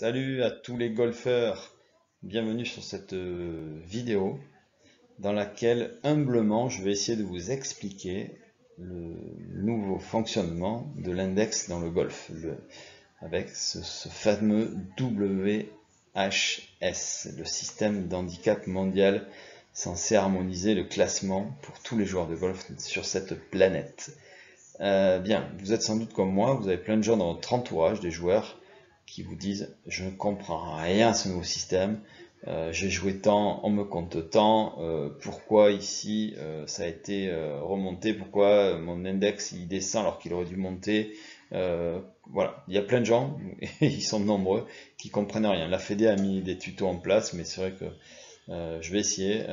Salut à tous les golfeurs, bienvenue sur cette vidéo dans laquelle humblement je vais essayer de vous expliquer le nouveau fonctionnement de l'index dans le golf avec ce fameux WHS, le système d'handicap mondial censé harmoniser le classement pour tous les joueurs de golf sur cette planète. Bien, vous êtes sans doute comme moi, vous avez plein de gens dans votre entourage, des joueurs qui vous disent je ne comprends rien à ce nouveau système, j'ai joué tant, on me compte tant, pourquoi ici ça a été remonté, pourquoi mon index il descend alors qu'il aurait dû monter. Voilà, il y a plein de gens, et ils sont nombreux, qui comprennent rien. La Fédé a mis des tutos en place, mais c'est vrai que je vais essayer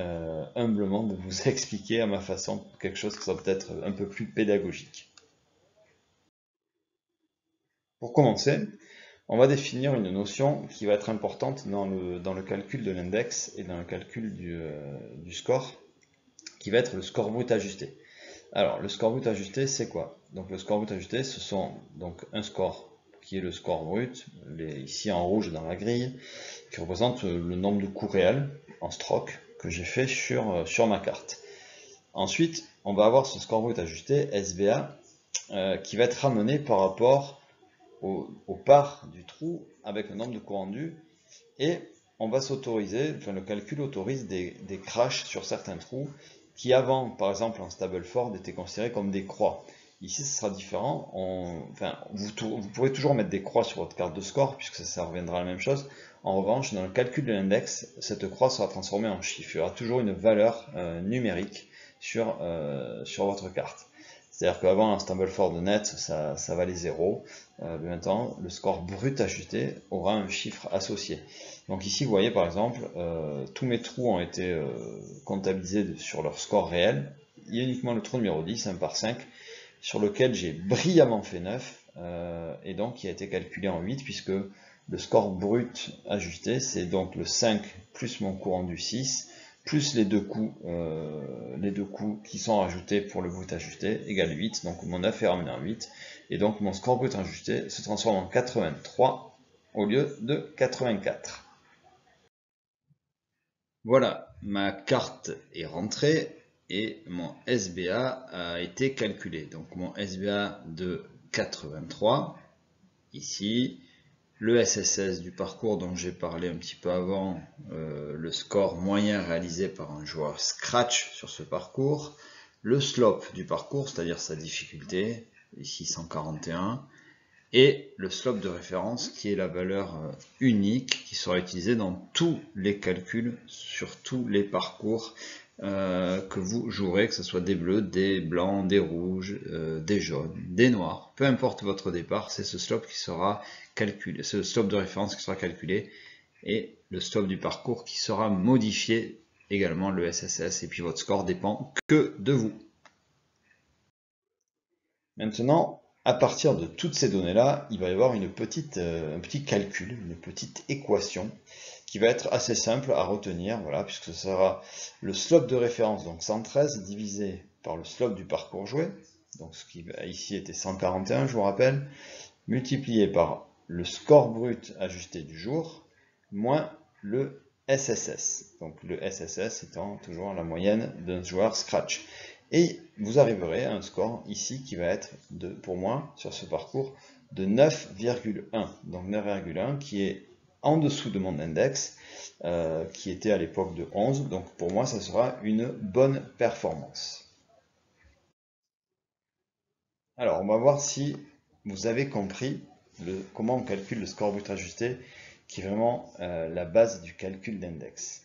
humblement de vous expliquer à ma façon quelque chose qui soit peut-être un peu plus pédagogique. Pour commencer, on va définir une notion qui va être importante dans le calcul de l'index et dans le calcul du score, qui va être le score brut ajusté. Alors, le score brut ajusté, c'est quoi? Donc, le score brut ajusté, ce sont donc un score qui est le score brut, ici en rouge dans la grille, qui représente le nombre de coups réels en stroke que j'ai fait sur ma carte. Ensuite, on va avoir ce score brut ajusté, SBA, qui va être ramené par rapport au part du trou avec le nombre de coups rendus, et on va s'autoriser, enfin le calcul autorise des crashs sur certains trous qui avant, par exemple en Stableford, étaient considérés comme des croix. Ici, ce sera différent. Vous pourrez toujours mettre des croix sur votre carte de score, puisque ça reviendra à la même chose. En revanche, dans le calcul de l'index, cette croix sera transformée en chiffre. Il y aura toujours une valeur numérique sur votre carte. C'est-à-dire qu'avant, un Stableford net, ça valait 0. Maintenant, le score brut ajusté aura un chiffre associé. Donc ici, vous voyez par exemple, tous mes trous ont été comptabilisés sur leur score réel. Il y a uniquement le trou numéro 10, 1 par 5, sur lequel j'ai brillamment fait 9, et donc qui a été calculé en 8, puisque le score brut ajusté, c'est donc le 5 plus mon coup rendu 6, plus les deux coups qui sont rajoutés pour le brut ajusté, égale 8, donc mon 9 est ramené en 8, et donc mon score brut ajusté se transforme en 83 au lieu de 84. Voilà, ma carte est rentrée et mon SBA a été calculé. Donc mon SBA de 83, ici, le SSS du parcours dont j'ai parlé un petit peu avant, le score moyen réalisé par un joueur scratch sur ce parcours, le slope du parcours, c'est-à-dire sa difficulté, ici 141, et le slope de référence qui est la valeur unique qui sera utilisée dans tous les calculs sur tous les parcours que vous jouerez, que ce soit des bleus, des blancs, des rouges, des jaunes, des noirs, peu importe votre départ, c'est ce slope qui sera calculé, c'est le slope de référence qui sera calculé, et le slope du parcours qui sera modifié également, le SSS, et puis votre score dépend que de vous. Maintenant, à partir de toutes ces données-là, il va y avoir un petit calcul, une petite équation qui va être assez simple à retenir, voilà, puisque ce sera le slope de référence, donc 113, divisé par le slope du parcours joué, donc ce qui ici était 141, je vous rappelle, multiplié par le score brut ajusté du jour, moins le SSS. Donc le SSS étant toujours la moyenne d'un joueur scratch. Et vous arriverez à un score ici qui va être, pour moi, sur ce parcours, de 9,1. Donc 9,1 qui est en dessous de mon index, qui était à l'époque de 11. Donc pour moi, ça sera une bonne performance. Alors, on va voir si vous avez compris comment on calcule le score brut ajusté, qui est vraiment la base du calcul d'index.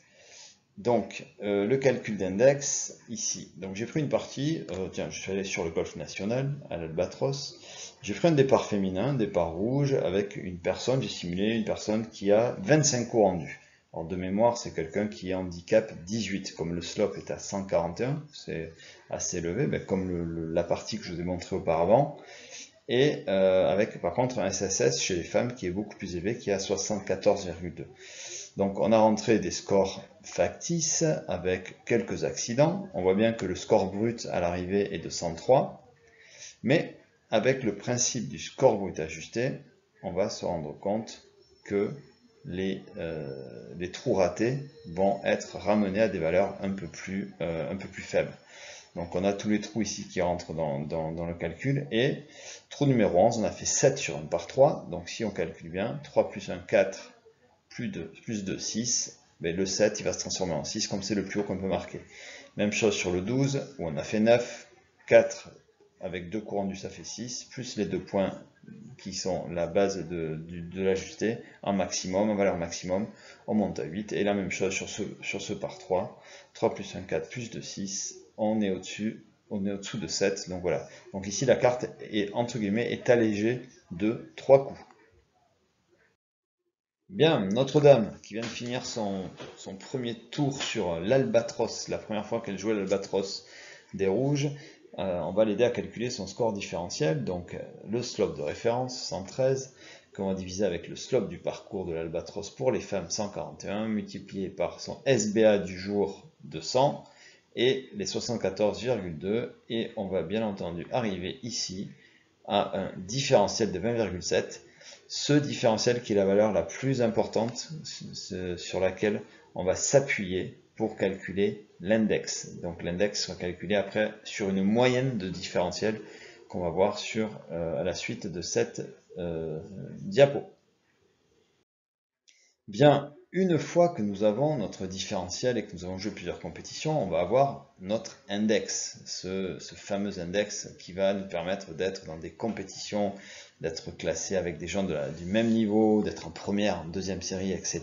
Donc, le calcul d'index, ici. Donc, j'ai pris une partie, tiens, je suis allé sur le golf national, à l'Albatros. J'ai pris un départ féminin, un départ rouge, avec une personne, j'ai simulé une personne qui a 25 coups rendus. Alors, de mémoire, c'est quelqu'un qui est handicap 18. Comme le slope est à 141, c'est assez élevé, ben, comme la partie que je vous ai montrée auparavant. Et avec, par contre, un SSS chez les femmes qui est beaucoup plus élevé, qui est à 74,2. Donc on a rentré des scores factices avec quelques accidents. On voit bien que le score brut à l'arrivée est de 103. Mais avec le principe du score brut ajusté, on va se rendre compte que les trous ratés vont être ramenés à des valeurs un peu plus faibles. Donc on a tous les trous ici qui rentrent dans le calcul. Et trou numéro 11, on a fait 7 sur 1 par 3. Donc si on calcule bien, 3 plus 1, 4, plus 2, 6. Mais le 7, il va se transformer en 6, comme c'est le plus haut qu'on peut marquer. Même chose sur le 12, où on a fait 9, 4 avec 2 coups rendus, ça fait 6, plus les 2 points qui sont la base de l'ajusté, en maximum, en valeur maximum, on monte à 8. Et la même chose sur ce par 3, 3 plus 1, 4, plus 2, 6, on est au-dessus de 7. Donc voilà. Donc ici, la carte est, entre guillemets, est allégée de 3 coups. Bien, Notre-Dame, qui vient de finir son premier tour sur l'Albatros, la première fois qu'elle jouait l'Albatros des Rouges, on va l'aider à calculer son score différentiel, donc le slope de référence, 113, qu'on va diviser avec le slope du parcours de l'Albatros pour les femmes, 141, multiplié par son SBA du jour, 200, et les 74,2, et on va bien entendu arriver ici à un différentiel de 20,7, ce différentiel qui est la valeur la plus importante sur laquelle on va s'appuyer pour calculer l'index. Donc l'index sera calculé après sur une moyenne de différentiel qu'on va voir à la suite de cette diapo. Bien, une fois que nous avons notre différentiel et que nous avons joué plusieurs compétitions, on va avoir notre index, ce fameux index qui va nous permettre d'être dans des compétitions, d'être classé avec des gens du même niveau, d'être en première, en deuxième série, etc.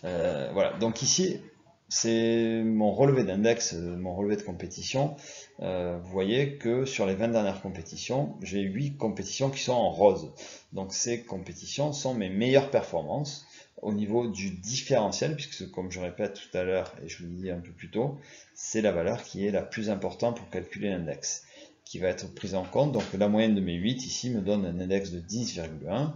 Voilà, donc ici, c'est mon relevé d'index, mon relevé de compétition. Vous voyez que sur les 20 dernières compétitions, j'ai 8 compétitions qui sont en rose. Donc ces compétitions sont mes meilleures performances au niveau du différentiel, puisque comme je répète tout à l'heure, et je vous le dis un peu plus tôt, c'est la valeur qui est la plus importante pour calculer l'index, qui va être prise en compte. Donc la moyenne de mes 8 ici me donne un index de 10,1.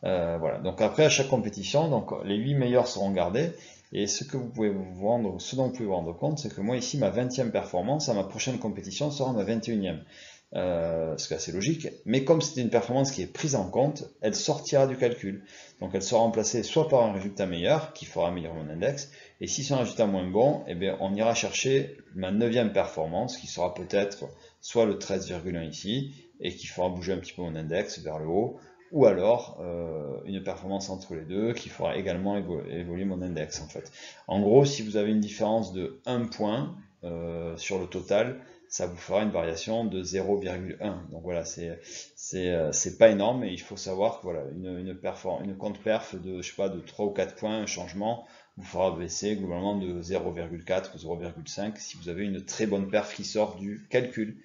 Voilà, donc après à chaque compétition, donc les 8 meilleurs seront gardés, et ce dont vous pouvez vous rendre compte, c'est que moi ici, ma 20e performance à ma prochaine compétition sera ma 21e. Ce qui est assez logique, mais comme c'est une performance qui est prise en compte, elle sortira du calcul. Donc elle sera remplacée soit par un résultat meilleur, qui fera améliorer mon index, et si c'est un résultat moins bon, eh bien, on ira chercher ma 9e performance, qui sera peut-être soit le 13,1 ici, et qui fera bouger un petit peu mon index vers le haut, ou alors une performance entre les deux, qui fera également évoluer mon index en fait. En gros, si vous avez une différence de 1 point sur le total, ça vous fera une variation de 0,1. Donc voilà, c'est pas énorme, mais il faut savoir que voilà, une compte perf de, je sais pas, de 3 ou 4 points, un changement, vous fera baisser globalement de 0,4 ou 0,5 si vous avez une très bonne perf qui sort du calcul.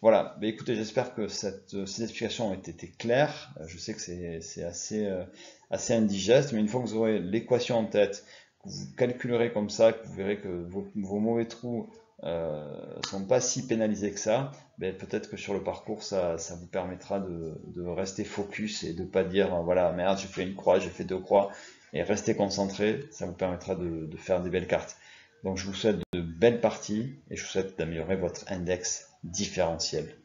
Voilà, bah écoutez, j'espère que ces explications ont été claires. Je sais que c'est assez indigeste, mais une fois que vous aurez l'équation en tête, que vous calculerez comme ça, que vous verrez que vos mauvais trous sont pas si pénalisés que ça, ben peut-être que sur le parcours, ça vous permettra de rester focus et de pas dire, voilà, merde, j'ai fait une croix, j'ai fait 2 croix, et rester concentré, ça vous permettra de faire des belles cartes. Donc je vous souhaite de belles parties et je vous souhaite d'améliorer votre index différentiel.